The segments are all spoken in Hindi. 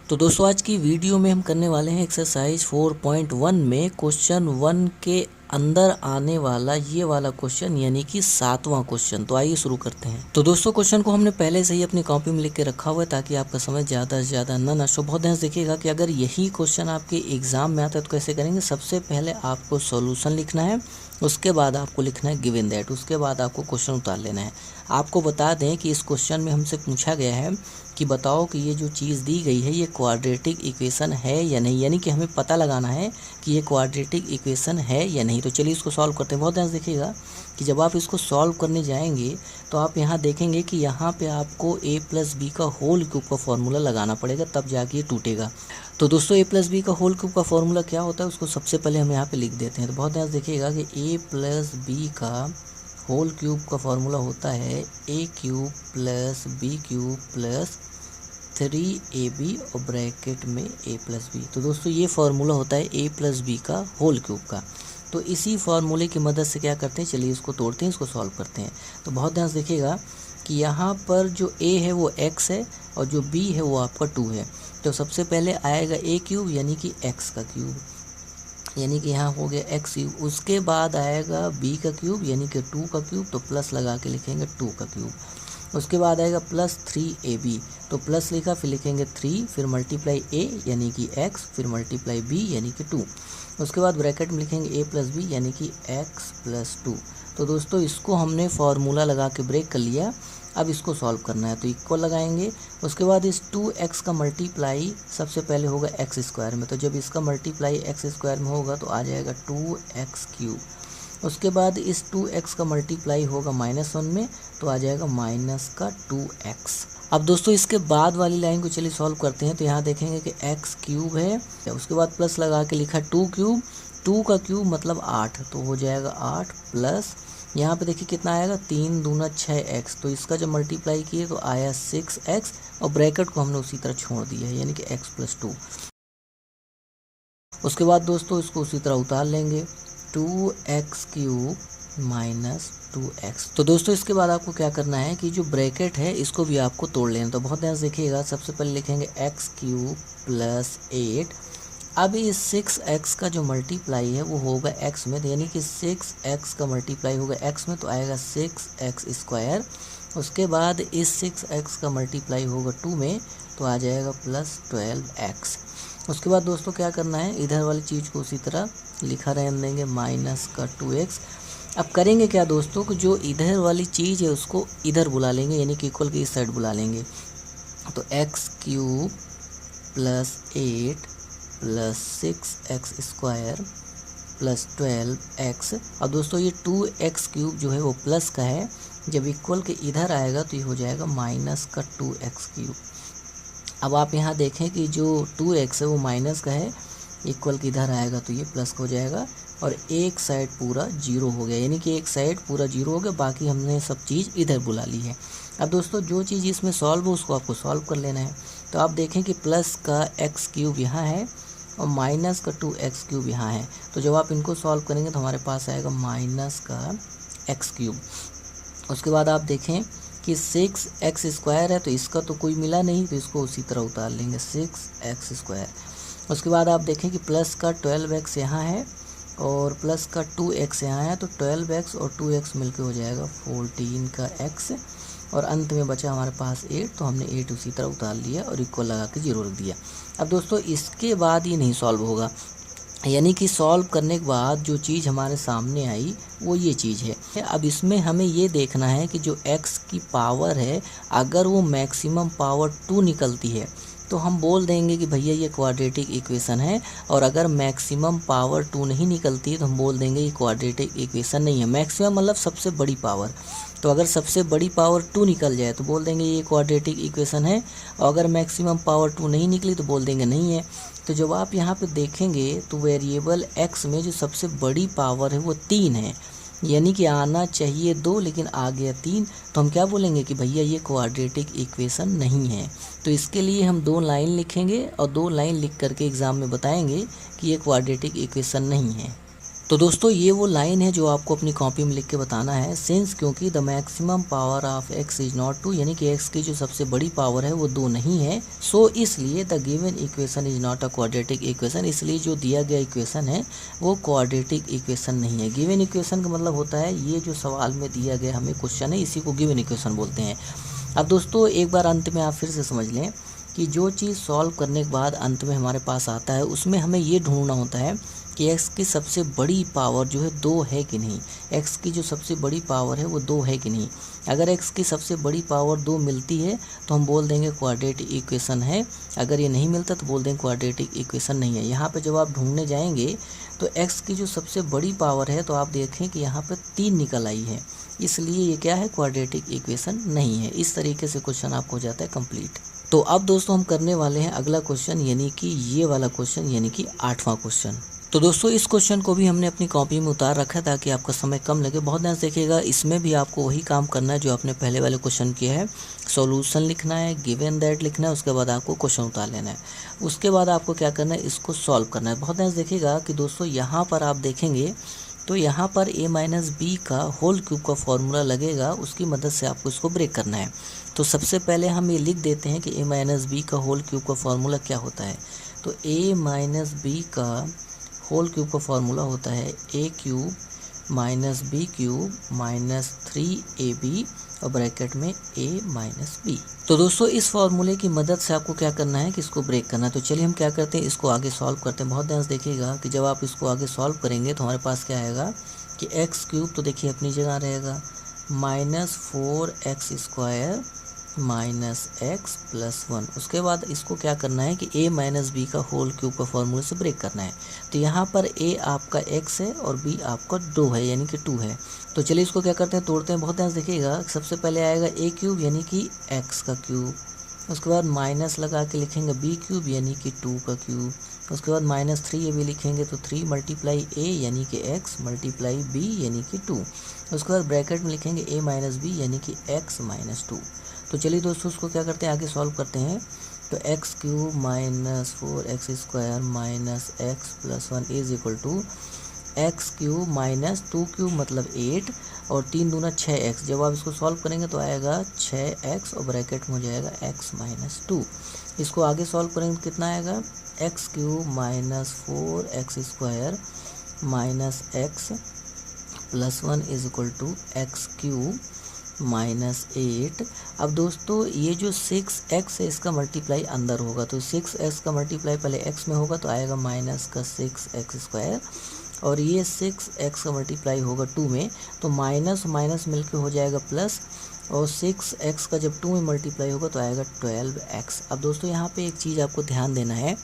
तो दोस्तों आज की वीडियो में हम करने वाले हैं एक्सरसाइज 4.1 में क्वेश्चन 1 के अंदर आने वाला ये वाला क्वेश्चन यानी कि 7वां क्वेश्चन। तो आइए शुरू करते हैं। तो दोस्तों क्वेश्चन को हमने पहले से ही अपनी कॉपी में लिख के रखा हुआ है ताकि आपका समय ज़्यादा से ज़्यादा न नष्ट हो। बहुत ध्यान से देखिएगा कि अगर यही क्वेश्चन आपके एग्जाम में आता है तो कैसे करेंगे। सबसे पहले आपको सॉल्यूशन लिखना है, उसके बाद आपको लिखना है गिवन दैट, उसके बाद आपको क्वेश्चन उतार लेना है। आपको बता दें कि इस क्वेश्चन में हमसे पूछा गया है कि बताओ कि ये जो चीज़ दी गई है ये क्वाड्रेटिक इक्वेशन है या नहीं, यानी कि हमें पता लगाना है कि ये क्वाड्रेटिक इक्वेशन है या नहीं। तो चलिए इसको सॉल्व करते हैं। बहुत ध्यान से देखिएगा कि जब आप इसको सॉल्व करने जाएंगे तो आप यहाँ देखेंगे कि यहाँ पे आपको a प्लस बी का होल क्यूब का फॉर्मूला लगाना पड़ेगा, तब जाके ये टूटेगा। तो दोस्तों a प्लस बी का होल क्यूब का फॉर्मूला क्या होता है उसको सबसे पहले हम यहाँ पे लिख देते हैं। तो बहुत ध्यान से देखिएगा कि a प्लस बी का होल क्यूब का फॉर्मूला होता है a cube plus B cube plus 3ab और ब्रैकेट में a प्लस बी। तो दोस्तों ये फार्मूला होता है a प्लस बी का होल क्यूब का। तो इसी फार्मूले की मदद से क्या करते हैं, चलिए इसको तोड़ते हैं, इसको सॉल्व करते हैं। तो बहुत ध्यान से देखिएगा कि यहाँ पर जो a है वो x है और जो b है वो आपका 2 है। तो सबसे पहले आएगा a क्यूब यानी कि x का क्यूब, यानी कि यहाँ हो गया x क्यूब। उसके बाद आएगा b का क्यूब यानी कि 2 का क्यूब, तो प्लस लगा के लिखेंगे 2 का क्यूब। उसके बाद आएगा प्लस 3ab, तो प्लस लिखा फिर लिखेंगे 3, फिर मल्टीप्लाई a यानी कि x, फिर मल्टीप्लाई b यानी कि 2। उसके बाद ब्रैकेट में लिखेंगे a प्लस बी यानी कि x प्लस 2। तो दोस्तों इसको हमने फार्मूला लगा के ब्रेक कर लिया। अब इसको सॉल्व करना है तो इक्वल लगाएंगे। उसके बाद इस 2x का मल्टीप्लाई सबसे पहले होगा x स्क्वायर में, तो जब इसका मल्टीप्लाई x स्क्वायर में होगा तो आ जाएगा 2x क्यूब। उसके बाद इस 2x का मल्टीप्लाई होगा -1 में, तो आ जाएगा माइनस का 2x। अब दोस्तों इसके बाद वाली लाइन को चलिए सॉल्व करते हैं। तो यहाँ देखेंगे कि x क्यूब है, उसके बाद प्लस लगा के लिखा 2 क्यूब, 2 का क्यूब मतलब 8, तो हो जाएगा 8 प्लस यहाँ पे देखिए कितना आएगा 3 दूना 6x, तो इसका जब मल्टीप्लाई किए तो आया 6x और ब्रैकेट को हमने उसी तरह छोड़ दिया है यानी कि x प्लस 2। उसके बाद दोस्तों इसको उसी तरह उतार लेंगे 2x क्यूब माइनस 2x। तो दोस्तों इसके बाद आपको क्या करना है कि जो ब्रैकेट है इसको भी आपको तोड़ लेना। तो बहुत ध्यान से देखिएगा, सबसे पहले लिखेंगे x क्यूब प्लस 8। अब इस 6x का जो मल्टीप्लाई है वो होगा x में, तो यानी कि 6x का मल्टीप्लाई होगा x में तो आएगा 6x स्क्वायर। उसके बाद इस 6x का मल्टीप्लाई होगा 2 में तो आ जाएगा प्लस 12x। उसके बाद दोस्तों क्या करना है, इधर वाली चीज़ को उसी तरह लिखा रहने देंगे माइनस का 2x। अब करेंगे क्या दोस्तों कि जो इधर वाली चीज़ है उसको इधर बुला लेंगे यानी कि इक्वल की इस साइड बुला लेंगे। तो x cube plus 8 plus 6x square plus 12x। अब दोस्तों ये 2x क्यूब जो है वो प्लस का है, जब इक्वल के इधर आएगा तो ये हो जाएगा माइनस का 2x क्यूब। अब आप यहाँ देखें कि जो 2x है वो माइनस का है, इक्वल के इधर आएगा तो ये प्लस हो जाएगा और एक साइड पूरा 0 हो गया, यानी कि एक साइड पूरा 0 हो गया, बाकी हमने सब चीज़ इधर बुला ली है। अब दोस्तों जो चीज़ इसमें सॉल्व हो उसको आपको सॉल्व कर लेना है। तो आप देखें कि प्लस का x क्यूब यहाँ है और माइनस का 2x क्यूब यहाँ है, तो जब आप इनको सॉल्व करेंगे तो हमारे पास आएगा माइनस का x क्यूब। उसके बाद आप देखें कि 6x स्क्वायर है तो इसका तो कोई मिला नहीं, तो इसको उसी तरह उतार लेंगे 6x स्क्वायर। उसके बाद आप देखें कि प्लस का 12x यहाँ है और प्लस का 2x यहाँ है, तो 12x और 2x मिलके हो जाएगा 14 का x और अंत में बचा हमारे पास 8, तो हमने 8 उसी तरह उतार लिया और इक्वल लगा के 0 रख दिया। अब दोस्तों इसके बाद ये नहीं सॉल्व होगा, यानी कि सॉल्व करने के बाद जो चीज़ हमारे सामने आई वो ये चीज़ है। अब इसमें हमें ये देखना है कि जो x की पावर है अगर वो मैक्सिमम पावर 2 निकलती है तो हम बोल देंगे कि भैया ये क्वाड्रेटिक इक्वेशन है, और अगर मैक्सिमम पावर 2 नहीं निकलती है तो हम बोल देंगे ये क्वाड्रेटिक इक्वेशन नहीं है। मैक्सिमम मतलब सबसे बड़ी पावर, तो अगर सबसे बड़ी पावर 2 निकल जाए तो बोल देंगे ये क्वाड्रेटिक इक्वेशन है, और अगर मैक्सिमम पावर 2 नहीं निकली तो बोल देंगे नहीं है। तो जब आप यहाँ पे देखेंगे तो वेरिएबल x में जो सबसे बड़ी पावर है वो 3 है, यानी कि आना चाहिए 2 लेकिन आ गया 3, तो हम क्या बोलेंगे कि भैया ये क्वाड्रेटिक इक्वेशन नहीं है। तो इसके लिए हम 2 लाइन लिखेंगे और 2 लाइन लिख करके एग्ज़ाम में बताएंगे कि ये क्वाड्रेटिक इक्वेशन नहीं है। तो दोस्तों ये वो लाइन है जो आपको अपनी कॉपी में लिख के बताना है। सिंस क्योंकि the maximum power of x is not 2, यानी कि x की जो सबसे बड़ी पावर है वो 2 नहीं है। सो इसलिए the given equation is not a quadratic equation, इसलिए जो दिया गया इक्वेशन है वो क्वाड्रेटिक इक्वेशन नहीं है। गिवन इक्वेशन का मतलब होता है ये जो सवाल में दिया गया हमें क्वेश्चन है, इसी को गिवन इक्वेशन बोलते हैं। अब दोस्तों एक बार अंत में आप फिर से समझ लें कि जो चीज़ सॉल्व करने के बाद अंत में हमारे पास आता है उसमें हमें ये ढूंढना होता है कि x की सबसे बड़ी पावर जो है 2 है कि नहीं। x की जो सबसे बड़ी पावर है वो 2 है कि नहीं। अगर x की सबसे बड़ी पावर 2 मिलती है तो हम बोल देंगे क्वाड्रेटिक इक्वेशन है। अगर ये नहीं मिलता तो बोल देंगे क्वाड्रेटिक इक्वेशन नहीं है। यहाँ पे जब आप ढूंढने जाएंगे तो x की जो सबसे बड़ी पावर है तो आप देखें कि यहाँ पर 3 निकल आई है, इसलिए ये क्या है, क्वाड्रेटिक इक्वेशन नहीं है। इस तरीके से क्वेश्चन आपको हो जाता है कंप्लीट। तो अब दोस्तों हम करने वाले हैं अगला क्वेश्चन, यानी कि ये वाला क्वेश्चन, यानी कि 8वां क्वेश्चन। तो दोस्तों इस क्वेश्चन को भी हमने अपनी कॉपी में उतार रखा है ताकि आपका समय कम लगे। बहुत ध्यान से देखिएगा, इसमें भी आपको वही काम करना है जो आपने पहले वाले क्वेश्चन किया है। सॉल्यूशन लिखना है, गिवन दैट लिखना है, उसके बाद आपको क्वेश्चन उतार लेना है। उसके बाद आपको क्या करना है, इसको सॉल्व करना है। बहुत ध्यान से देखिएगा कि दोस्तों यहाँ पर आप देखेंगे तो यहाँ पर a माइनस बी का होल क्यूब का फॉर्मूला लगेगा, उसकी मदद से आपको इसको ब्रेक करना है। तो सबसे पहले हम ये लिख देते हैं कि a माइनस बी का होल क्यूब का फॉर्मूला क्या होता है। तो a माइनस बी का होल क्यूब का फॉर्मूला होता है a cube minus B cube minus 3ab और ब्रैकेट में a माइनस बी। तो दोस्तों इस फॉर्मूले की मदद से आपको क्या करना है कि इसको ब्रेक करना है। तो चलिए हम क्या करते हैं, इसको आगे सॉल्व करते हैं। बहुत ध्यान से देखिएगा कि जब आप इसको आगे सॉल्व करेंगे तो हमारे पास क्या आएगा कि एक्स क्यूब, तो देखिए अपनी जगह रहेगा, minus 4x² minus x plus 1। उसके बाद इसको क्या करना है कि a माइनस बी का होल क्यूब का फॉर्मूले से ब्रेक करना है। तो यहाँ पर a आपका x है और b आपका 2 है, यानी कि 2 है। तो चलिए इसको क्या करते हैं, तोड़ते हैं। बहुत ध्यान से देखिएगा, सबसे पहले आएगा a क्यूब यानी कि x का क्यूब, उसके बाद माइनस लगा के लिखेंगे b क्यूब यानी कि 2 का क्यूब, उसके बाद माइनस 3ab लिखेंगे तो 3 मल्टीप्लाई a यानी कि x मल्टीप्लाई b यानी कि 2, उसके बाद ब्रैकेट में लिखेंगे a माइनस बी यानी कि x माइनस 2। तो चलिए दोस्तों उसको क्या करते हैं, आगे सॉल्व करते हैं। तो x cube minus 4x² minus x plus 1 is equal to x cube minus 2 cube मतलब 8 और 3 दूना 6x। जब आप इसको सॉल्व करेंगे तो आएगा 6x और ब्रैकेट में हो जाएगा x माइनस 2। इसको आगे सॉल्व करेंगे तो कितना आएगा, x cube minus 4x² minus x plus 1 is equal to x cube minus 8। अब दोस्तों ये जो 6x है इसका मल्टीप्लाई अंदर होगा, तो 6x का मल्टीप्लाई पहले x में होगा तो आएगा माइनस का 6x², और ये 6x का मल्टीप्लाई होगा 2 में, तो माइनस माइनस मिलके हो जाएगा प्लस, और 6x का जब 2 में मल्टीप्लाई होगा तो आएगा 12x। अब दोस्तों यहाँ पे एक चीज़ आपको ध्यान देना है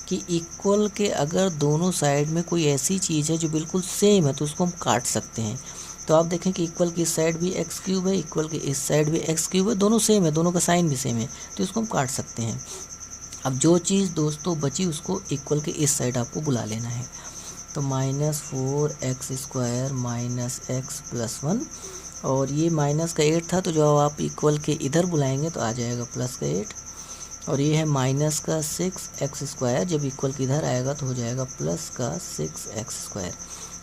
कि इक्वल के अगर दोनों साइड में कोई ऐसी चीज़ है जो बिल्कुल सेम है तो उसको हम काट सकते हैं। तो आप देखें कि इक्वल की इस साइड भी एक्स क्यूब है, इक्वल के इस साइड भी एक्स क्यूब है, दोनों सेम है, दोनों का साइन भी सेम है, तो इसको हम काट सकते हैं। अब जो चीज़ दोस्तों बची उसको इक्वल के इस साइड आपको बुला लेना है। तो minus 4x² minus x plus 1, और ये माइनस का 8 था तो जब आप इक्वल के इधर बुलाएंगे तो आ जाएगा प्लस का 8, और ये है माइनस का 6x², जब इक्वल के इधर आएगा तो हो जाएगा प्लस का 6x²।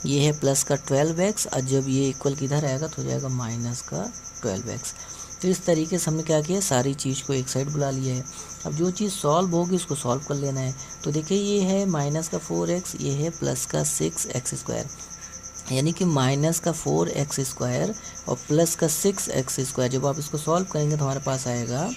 ये है प्लस का 12x, और जब ये इक्वल की इधर आएगा तो हो जाएगा माइनस का 12x। तो इस तरीके से हमने क्या किया, सारी चीज़ को एक साइड बुला लिया है। अब जो चीज़ सॉल्व होगी उसको सॉल्व कर लेना है। तो देखिए ये है माइनस का 4x, ये है प्लस का 6x², यानी कि माइनस का 4x² और प्लस का 6x²। जब आप इसको सॉल्व करेंगे तो हमारे पास आएगा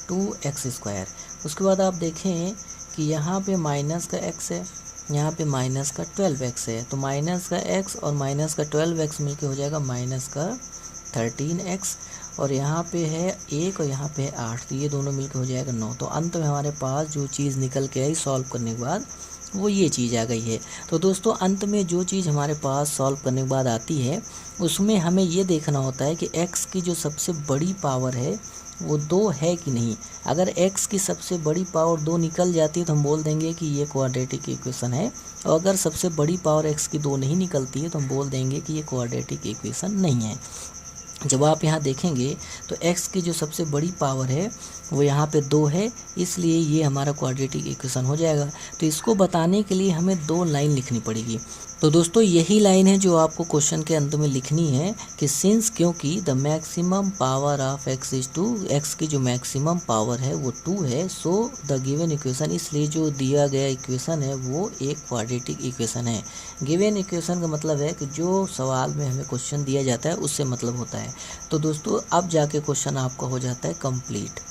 2x²। उसके बाद आप देखें कि यहाँ पे माइनस का x है, यहाँ पे माइनस का 12x है, तो माइनस का x और माइनस का 12x मिलके हो जाएगा माइनस का 13x, और यहाँ पे है 1 और यहाँ पे है 8, तो ये दोनों मिलके हो जाएगा 9। तो अंत में हमारे पास जो चीज़ निकल के आई सॉल्व करने के बाद वो ये चीज़ आ गई है। तो दोस्तों अंत में जो चीज़ हमारे पास सॉल्व करने के बाद आती है उसमें हमें ये देखना होता है कि x की जो सबसे बड़ी पावर है वो 2 है कि नहीं। अगर x की सबसे बड़ी पावर 2 निकल जाती है तो हम बोल देंगे कि ये क्वाड्रेटिक इक्वेशन है, और अगर सबसे बड़ी पावर x की 2 नहीं निकलती है तो हम बोल देंगे कि ये क्वाड्रेटिक इक्वेशन नहीं है। जब आप यहाँ देखेंगे तो x की जो सबसे बड़ी पावर है वो यहाँ पे 2 है, इसलिए ये हमारा क्वाड्रेटिक इक्वेशन हो जाएगा। तो इसको बताने के लिए हमें 2 लाइन लिखनी पड़ेगी। तो दोस्तों यही लाइन है जो आपको क्वेश्चन के अंत में लिखनी है कि सिंस, क्योंकि the maximum power of x is 2, x की जो मैक्सिमम पावर है वो 2 है, सो द गिवन इक्वेशन, इसलिए जो दिया गया इक्वेशन है वो एक क्वाड्रेटिक इक्वेशन है। गिवन इक्वेशन का मतलब है कि जो सवाल में हमें क्वेश्चन दिया जाता है उससे मतलब होता है। तो दोस्तों अब जाके क्वेश्चन आपका हो जाता है कंप्लीट।